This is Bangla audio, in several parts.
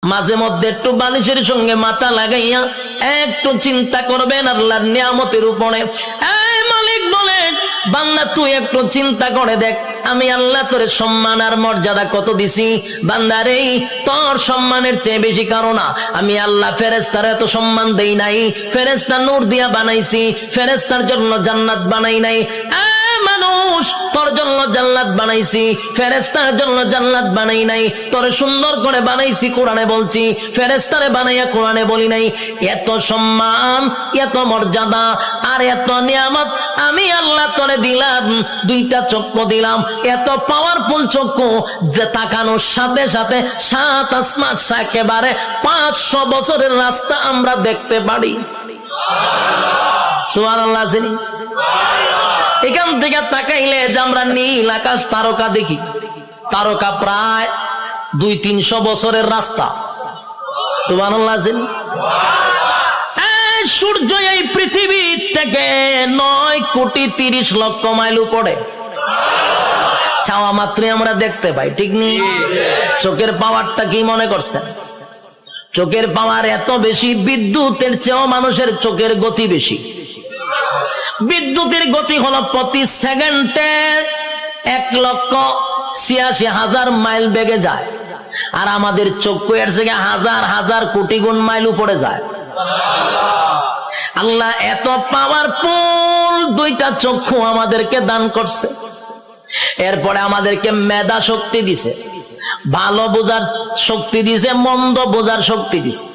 মাঝে মধ্যে একটু বালিশের সঙ্গে মাথা লাগাইয়া একটু চিন্তা করবেন আল্লাহর নিয়ামতের উপরে। এই মালিক বলেন, বান্দা তুই একটু চিন্তা করে দেখ, আমি আল্লাহ তোর সম্মান আর মর্যাদা কত দিছি। বান্দারে, তোর সম্মানের চেয়ে বেশি কারণ না, আমি আল্লাহ ফেরেশতার এত সম্মান দেই নাই। ফেরেশতা নূর দিয়া বানাইছি, ফেরেশতার জন্য জান্নাত বানাই নাই। মানুষ, তোর জন্য জান্নাত বানাইছি, ফেরেশতার জন্য জান্নাত বানাই নাই। তোর সুন্দর করে বানাইছি, কোরআনে বলছি, ফেরেশতারে বানাইয়া কোরআনে বলি নাই। এত সম্মান, এত মর্যাদা আর এত নিয়ামত আমি আল্লাহ তোরে দিলাম। দুইটা চক্ষু দিলাম, এত পাওয়ারফুল চক্ষু যে তাকানোর সাথে সাথে সাত আসমান, একেবারে 500 বছরের রাস্তা আমরা দেখতে পারি। সুবহানাল্লাহ। এখান থেকে তাকাইলে যে আমরা নীল আকাশ তারকা দেখি, তারকা প্রায় 200-300 বছরের রাস্তা। সুবহানাল্লাহ। সূর্য এই পৃথিবী থেকে 9,30,00,000 মাইল উপরে, চাওয়া মাত্রই আমরা দেখতে পাই, ঠিক নেই? চোখের পাওয়ারটা কি মনে করছেন? চোখের পাওয়ার এত বেশি, বিদ্যুতের চেয়েও মানুষের চোখের গতি বেশি। বিদ্যুতের গতি হলো প্রতি সেকেন্ডে 1,86,000 মাইল বেগে যায়, আর আমাদের চক্ষু এর থেকে হাজার হাজার কোটি গুণ মাইল উপরে যায়। আল্লাহ এত পাওয়ারফুল দুইটা চক্ষু আমাদেরকে দান করছে। এরপরে আমাদেরকে মেধা শক্তি দিছে, ভালো বোঝার শক্তি দিছে, মন্দ বোঝার শক্তি দিছে।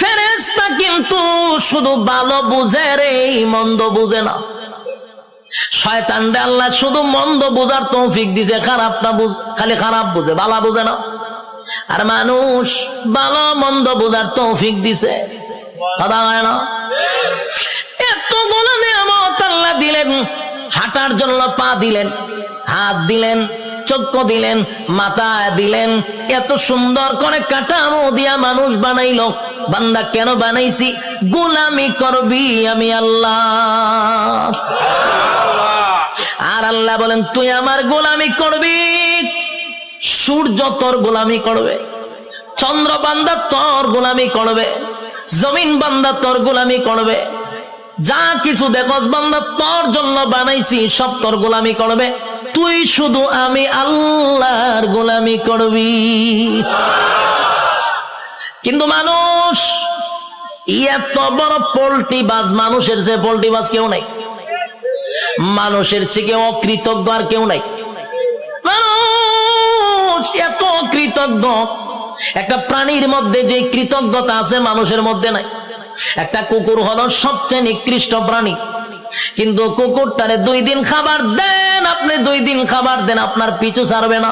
ফেরেশতা কিন্তু শুধু ভালো বুঝে রে, মন্দ বুঝে না। শয়তানরে আল্লাহ শুধু মন্দ বুঝার তৌফিক দিছে, খারাপটা খালি খারাপ বুঝে, ভালো বুঝে না। আর মানুষ ভালো মন্দ বুঝার তৌফিক দিছে, কথা হয় না? এতগুলো নিয়ামত আল্লাহ দিলেন, হাঁটার জন্য পা দিলেন, হাত দিলেন, চক্ষু দিলেন, মাথা দিলেন, এত সুন্দর করে কাঠামো দিয়া মানুষ বানাইলো। বান্দা কেন বানাইছি? গোলামি করবি আমি আল্লাহ। আর আল্লাহ বলেন, তুই আমার গোলামি করবি। সূর্য তোর গোলামি করবে, চন্দ্র বান্দা তোর গোলামি করবে, জমিন বান্দা তোর গোলামি করবে, যা কিছু দেখস বান্দা তোর জন্য বানাইছি সব তোর গোলামি করবে। তুই শুধু আমি আল্লাহর গোলামি করবি। কিন্তু মানুষ এত বড় পোল্ট্রি বাজ, মানুষের যে পোল্ট্রি বাজ কেউ নাই, মানুষের চেয়ে অকৃতজ্ঞ আর কেউ নাই। মানুষ এত কৃতজ্ঞ, একটা প্রাণীর মধ্যে যে কৃতজ্ঞতা আছে মানুষের মধ্যে নাই। একটা কুকুর হলো সবচেয়ে নিকৃষ্ট প্রাণী, কিন্তু কুকুরটারে 2 দিন খাবার দেন, আপনি 2 দিন খাবার দেন, আপনার পিছু ছাড়বে না।